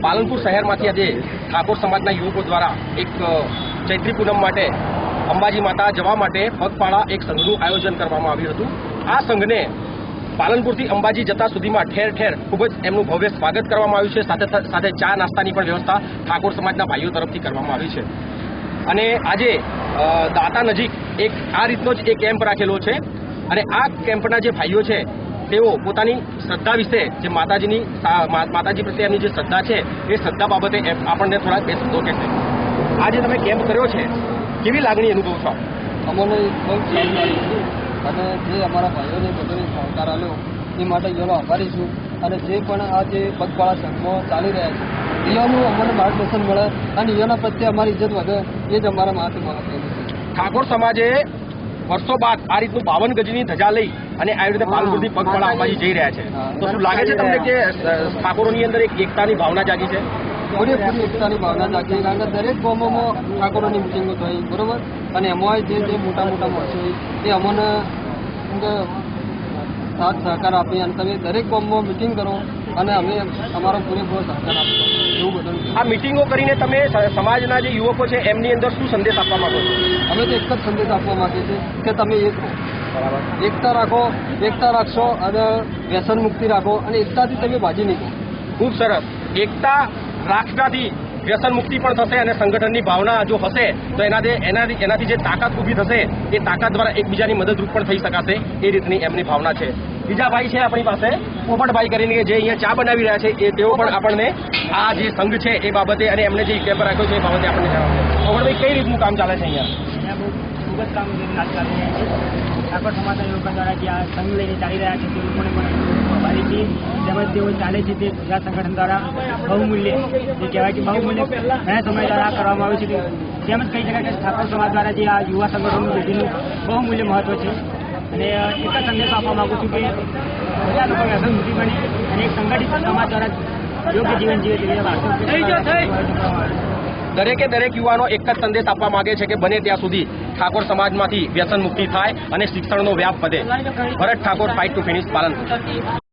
પાલનપુર શહેરમાંથી આજે ઠાકોર સમાજના યુવકો દ્વારા એક ચૈત્રી પૂનમ માટે અંબાજી માતા જવા માટે પગપાળા એક સંઘનું આયોજન કરવામાં આવ્યું હતું। આ સંઘને પાલનપુરથી અંબાજી જતા સુધીમાં ઠેર ઠેર ખૂબ જ એમનું ભવ્ય સ્વાગત કરવામાં આવ્યું છે। સાથે ચા નાસ્તાની પણ વ્યવસ્થા ઠાકોર સમાજના ભાઈઓ તરફથી કરવામાં આવી છે। અને આજે દાતા નજીક એક આ રીતનો જ એક કેમ્પ રાખેલો છે અને આ કેમ્પના જે ભાઈઓ છે તેઓ પોતાની શ્રદ્ધા વિશે જે માતાજી પ્રત્યે એમની જે શ્રદ્ધા છે એ શ્રદ્ધા બાબતે આપણને થોડા બે શબ્દો કહેશે। આજે તમે કેમ્પ કર્યો છે, કેવી લાગણી અનુભવ છો? અમને બહુ સારું લાગ્યું અને જે અમારા ભાઈઓને બધાને સહકાર આપ્યો એ માટે એનો આભારી છું। અને જે પણ આ જે પગપાળા સંઘમાં ચાલી રહ્યા છે એનું અમને માર્ગદર્શન મળે અને એના પ્રત્યે અમારી ઇજ્જત વધે એ જ અમારા મહત્વનું છે। ઠાકોર સમાજે વર્ષો બાદ આ રીતનું 52 ગજની ધજા લઈ અને આવી રીતે પાલનપુરથી પગપાળા અંબાજી જઈ રહ્યા છે, તો શું લાગે છે તમને કે ઠાકોરોની અંદર એક એકતાની ભાવના જાગી છે? પૂરેપૂરી એકતાની ભાવના જાગી, કારણ કે દરેક ગામોમાં ઠાકોરોની મિટિંગો થઈ, બરોબર, અને એમાં જે મોટા મોટા માણસો એ અમને સાથ સહકાર આપી અને તમે દરેક ગામમાં મિટિંગ કરો અને અમે અમારો પૂરેપૂરો સહકાર આપીએ એવું બધું। આ મિટિંગો કરીને તમે સમાજના જે યુવકો છે એમની અંદર શું સંદેશ આપવા માંગો છો? અમે તો એક જ સંદેશ આપવા માંગીએ છીએ કે તમે એક રહો, એકતા રાખો, એકતા રાખશો અને વ્યસન મુક્તિ રાખો અને એકતાથી તમે ભાજી નીકળો। ખૂબ સરસ। એકતા રાખવાથી વ્યસન મુક્તિ પણ થશે અને સંગઠનની ભાવના જો હશે તો એનાથી જે તાકાત ઊભી થશે એ તાકાત દ્વારા એકબીજાની મદદરૂપ પણ થઈ શકાશે, એ રીતની એમની ભાવના છે। બીજા ભાઈ છે આપણી પાસે, પોપટભાઈ કરીને જે અહીંયા ચા બનાવી રહ્યા છે, એ તેઓ પણ આપણને આ જે સંઘ છે એ બાબતે અને એમને જે કેમ્પ રાખ્યો છે એ બાબતે આપણને જણાવશે। પોપટભાઈ, કઈ રીતનું કામ ચાલે છે અહીંયા? ખૂબ જ કામ ચાલી રહ્યા છે। ઠાકોર સમાજના લોકો દ્વારા જે આ સંઘ લઈને ચાલી રહ્યા છે તે લોકોને પણ આભારી છીએ। તેમજ તેઓ ચાલે છે તે ગુજરાત સંગઠન દ્વારા બહુમૂલ્ય જે કહેવાય કે બહુમૂલ્ય ઘણા સમય દ્વારા કરવામાં આવ્યું છે, તેમજ કહી શકાય કે ઠાકોર સમાજ દ્વારા જે આ યુવા સંગઠનનું પેઢીનું બહુમૂલ્ય મહત્વ છે। અને એક જ સંદેશ આપવા માગું છું કે બધા લોકો વ્યસન મુક્તિ બને અને એક સંગઠિત સમાજ દ્વારા યોગ્ય જીવન જીવે તેવી વાતો દરેક યુવાનો એક જ સંદેશ આપવા માંગે છે કે બને ત્યાં સુધી ઠાકોર સમાજમાંથી વ્યસન મુક્તિ થાય અને શિક્ષણનો વ્યાપ વધે। Bharat Thakor, fight to finish, Palanpur.